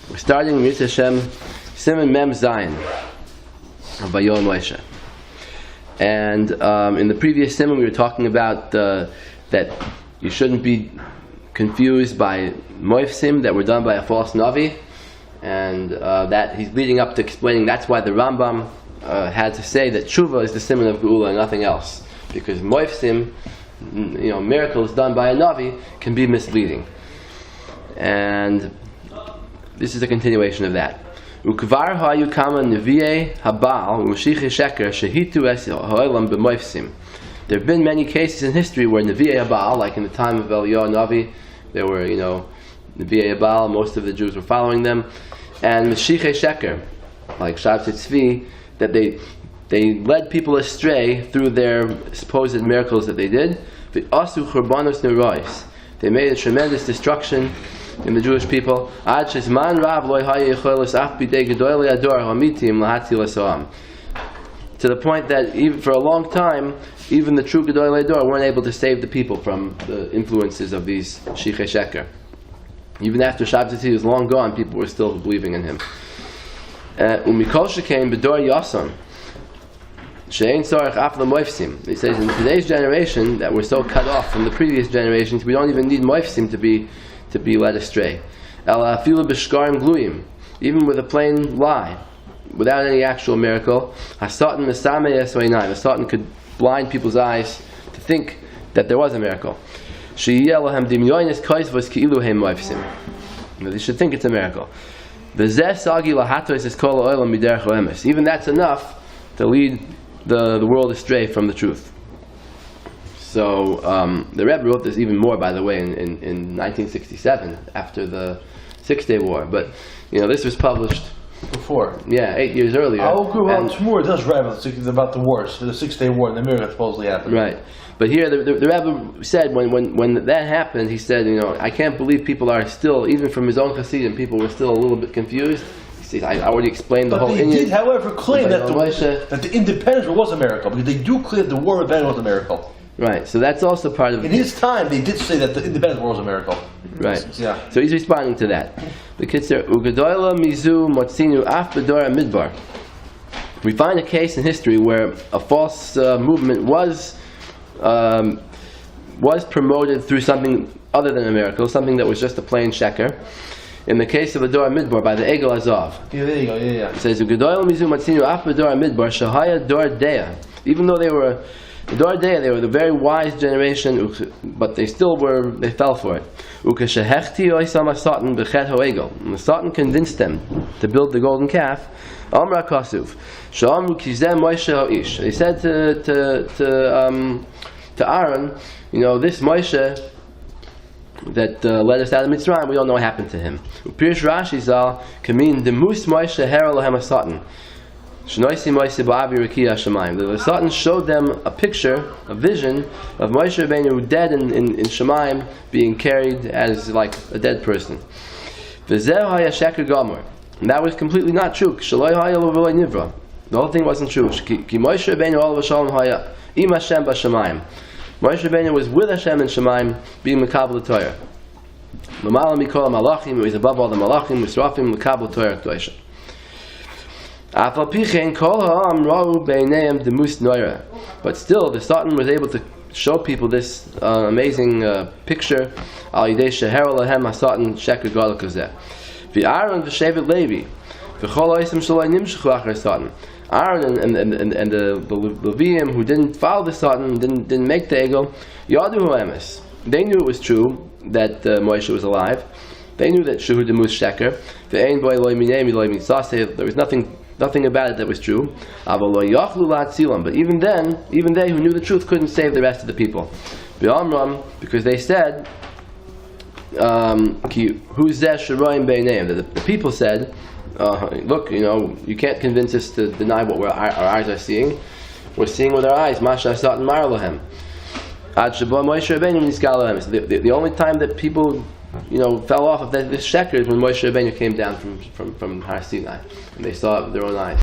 We're starting with Hashem, Siman Mem Zayin of Vayoel Moshe. And in the previous Siman we were talking about that you shouldn't be confused by moifsim that were done by a false Navi, and that he's leading up to explaining that's why the Rambam had to say that tshuva is the Siman of Geula and nothing else, because moifsim, miracles done by a Navi can be misleading. And this is a continuation of that. Ukvar ha'ayu kama nevi'ei habal u'moshichei sheker shehitu es ha'olam b'moifsim. There have been many cases in history where nevi'ei habal, like in the time of Eliyahu Navi, there were, nevi'ei habal, most of the Jews were following them, and moshichei sheker, like Shav Tzvi, that they led people astray through their supposed miracles that they did. V'asu churbanos nerois. They made a tremendous destruction in the Jewish people. To the point that even for a long time, even the true Gedolei Dor weren't able to save the people from the influences of these Shichei Sheker. Even after Shabbat was long gone, people were still believing in him. Umikol shekain b'dor yason. He says in today's generation that we're so cut off from the previous generations, we don't even need moifsim to be led astray. Even with a plain lie, without any actual miracle, a Satan could blind people's eyes to think that there was a miracle. They should think it's a miracle. Even that's enough to lead the world astray from the truth. So the Rebbe wrote this even more, by the way, in 1967 after the 6-Day War. But this was published before. Yeah, 8 years earlier. More does write about the wars, the 6-Day War, and the miracle that supposedly happened. Right. But here the Rebbe said when that happened, he said, I can't believe people are still, even from his own Hasidim, people were still a little bit confused. I already explained the whole Indian. But they did, however, claim that the independence was a miracle, because they do claim the war of independence was a miracle. Right, so that's also part of... In his time, they did say that the independence war was a miracle. Right. Yeah. So he's responding to that. The Kitzer, Ugadoila mizu motzinu af bedora midbar. We find a case in history where a false movement was promoted through something other than a miracle, something that was just a plain sheker. In the case of the Dor Midbar by the Egel Azov. Yeah, there you go, yeah. It says, Ugadoil mizu matzinu af bedora midbar shahaya dor dea. Even though they were the very wise generation, but they fell for it. And the Satan convinced them to build the golden calf. He said to Aaron, this Moshe that led us out of Mitzrayim, we don't know what happened to him. Pirish Rashi zal kamin demus Moshe hera lohem Satan. The Satan showed them a picture, a vision of Moshe Rabbeinu dead in Shemayim, being carried as like a dead person. And that was completely not true. The whole thing wasn't true. Moshe Rabbeinu was with Hashem in Shemayim, being Mekabel the Torah. He was above all the Malachim, Misrafim, Mekabel Torah Kedosha. But still, the Satan was able to show people this amazing picture. Aaron and the Leviim who didn't follow the Satan, didn't make the Egel, they knew it was true that Moshe was alive. They knew that Shehu Demus Sheker. There was nothing about it that was true. But even then, even they who knew the truth couldn't save the rest of the people. Because they said, the people said, look, you can't convince us to deny what our eyes are seeing. We're seeing with our eyes. The only time that people fell off of this sheker is when Moshe Rabbeinu came down from Har Sinai, and they saw it with their own eyes.